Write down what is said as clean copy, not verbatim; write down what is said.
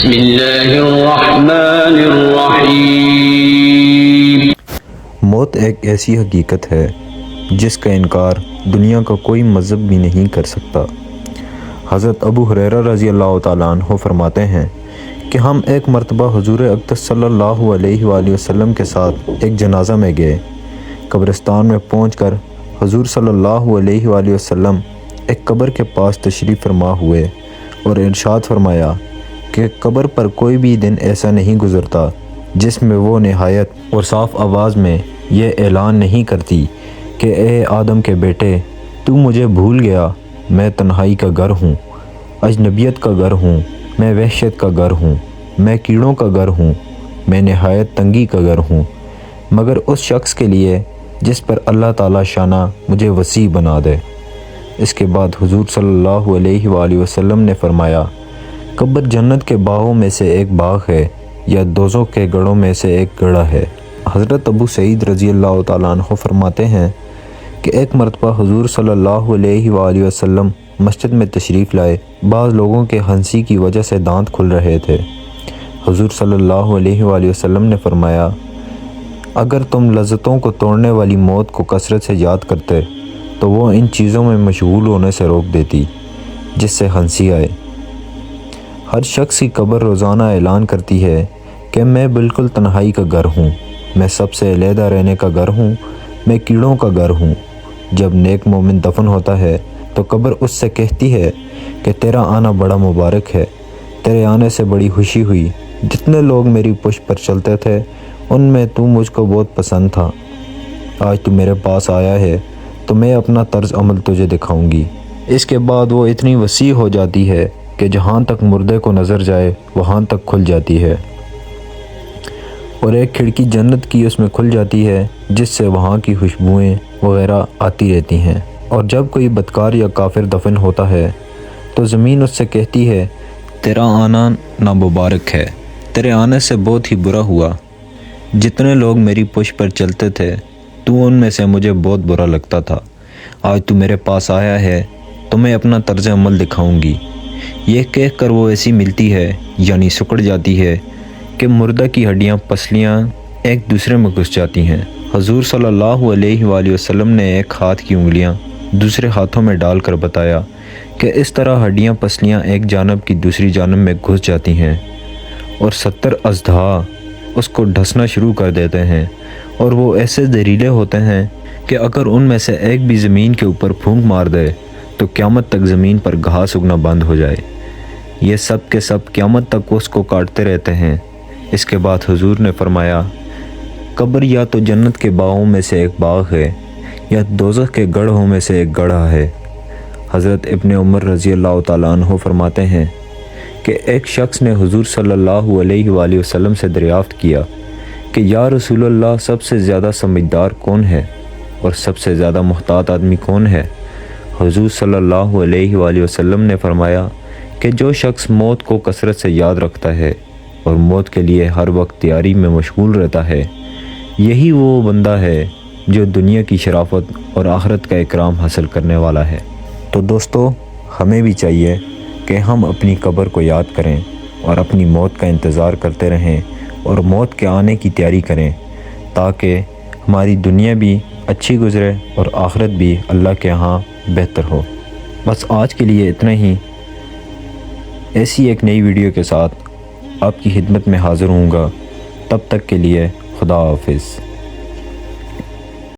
بسم اللہ الرحمن الرحیم۔ موت ایک ایسی حقیقت ہے جس کا انکار دنیا کا کوئی مذہب بھی نہیں کر سکتا۔ حضرت ابو ہریرہ رضی اللہ تعالیٰ عنہ فرماتے ہیں کہ ہم ایک مرتبہ حضور اقدس صلی اللہ علیہ وآلہ وسلم کے ساتھ ایک جنازہ میں گئے۔ قبرستان میں پہنچ کر حضور صلی اللہ علیہ وآلہ وسلم ایک قبر کے پاس تشریف فرما ہوئے اور ارشاد فرمایا کہ قبر پر کوئی بھی دن ایسا نہیں گزرتا جس میں وہ نہایت اور صاف آواز میں یہ اعلان نہیں کرتی کہ اے آدم کے بیٹے، تو مجھے بھول گیا، میں تنہائی کا گھر ہوں، اجنبیت کا گھر ہوں، میں وحشت کا گھر ہوں، میں کیڑوں کا گھر ہوں، میں نہایت تنگی کا گھر ہوں، مگر اس شخص کے لیے جس پر اللہ تعالیٰ شانہ مجھے وسیع بنا دے۔ اس کے بعد حضور صلی اللہ علیہ وآلہ وسلم نے فرمایا، قبر جنت کے باغوں میں سے ایک باغ ہے یا دوزخ کے گڑھوں میں سے ایک گڑھا ہے۔ حضرت ابو سعید رضی اللہ تعالیٰ عنہ فرماتے ہیں کہ ایک مرتبہ حضور صلی اللہ علیہ وآلہ وسلم مسجد میں تشریف لائے۔ بعض لوگوں کے ہنسی کی وجہ سے دانت کھل رہے تھے۔ حضور صلی اللہ علیہ وآلہ وسلم نے فرمایا، اگر تم لذتوں کو توڑنے والی موت کو کثرت سے یاد کرتے تو وہ ان چیزوں میں مشغول ہونے سے روک دیتی جس سے ہنسی آئے۔ ہر شخص کی قبر روزانہ اعلان کرتی ہے کہ میں بالکل تنہائی کا گھر ہوں، میں سب سے علیحدہ رہنے کا گھر ہوں، میں کیڑوں کا گھر ہوں۔ جب نیک مومن دفن ہوتا ہے تو قبر اس سے کہتی ہے کہ تیرا آنا بڑا مبارک ہے، تیرے آنے سے بڑی خوشی ہوئی، جتنے لوگ میری پشت پر چلتے تھے ان میں تو مجھ کو بہت پسند تھا، آج تو میرے پاس آیا ہے تو میں اپنا طرز عمل تجھے دکھاؤں گی۔ اس کے بعد وہ اتنی وسیع ہو جاتی ہے کہ جہاں تک مردے کو نظر جائے وہاں تک کھل جاتی ہے، اور ایک کھڑکی جنت کی اس میں کھل جاتی ہے جس سے وہاں کی خوشبوئیں وغیرہ آتی رہتی ہیں۔ اور جب کوئی بدکار یا کافر دفن ہوتا ہے تو زمین اس سے کہتی ہے تیرا آنا نامبارک ہے، تیرے آنے سے بہت ہی برا ہوا، جتنے لوگ میری پشت پر چلتے تھے تو ان میں سے مجھے بہت برا لگتا تھا، آج تو میرے پاس آیا ہے تو میں اپنا طرز عمل دکھاؤں گی۔ یہ کہہ کر وہ ایسی ملتی ہے یعنی سکڑ جاتی ہے کہ مردہ کی ہڈیاں پسلیاں ایک دوسرے میں گھس جاتی ہیں۔ حضور صلی اللہ علیہ وآلہ وسلم نے ایک ہاتھ کی انگلیاں دوسرے ہاتھوں میں ڈال کر بتایا کہ اس طرح ہڈیاں پسلیاں ایک جانب کی دوسری جانب میں گھس جاتی ہیں اور 70 اژدہا اس کو ڈھسنا شروع کر دیتے ہیں، اور وہ ایسے زہریلے ہوتے ہیں کہ اگر ان میں سے ایک بھی زمین کے اوپر پھونک مار دے تو قیامت تک زمین پر گھاس اگنا بند ہو جائے۔ یہ سب کے سب قیامت تک اس کو کاٹتے رہتے ہیں۔ اس کے بعد حضور نے فرمایا، قبر یا تو جنت کے باغوں میں سے ایک باغ ہے یا دوزخ کے گڑھوں میں سے ایک گڑھا ہے۔ حضرت ابن عمر رضی اللہ تعالیٰ عنہ فرماتے ہیں کہ ایک شخص نے حضور صلی اللہ علیہ وآلہ وسلم سے دریافت کیا کہ یا رسول اللہ، سب سے زیادہ سمجھدار کون ہے اور سب سے زیادہ محتاط آدمی کون ہے؟ حضور صلی اللہ علیہ وآلہ وسلم نے فرمایا کہ جو شخص موت کو کثرت سے یاد رکھتا ہے اور موت کے لیے ہر وقت تیاری میں مشغول رہتا ہے، یہی وہ بندہ ہے جو دنیا کی شرافت اور آخرت کا اکرام حاصل کرنے والا ہے۔ تو دوستو، ہمیں بھی چاہیے کہ ہم اپنی قبر کو یاد کریں اور اپنی موت کا انتظار کرتے رہیں اور موت کے آنے کی تیاری کریں تاکہ ہماری دنیا بھی اچھی گزرے اور آخرت بھی اللہ کے ہاں بہتر ہو۔ بس آج کے لیے اتنا ہی۔ ایسی ایک نئی ویڈیو کے ساتھ آپ کی خدمت میں حاضر ہوں گا، تب تک کے لیے خدا حافظ۔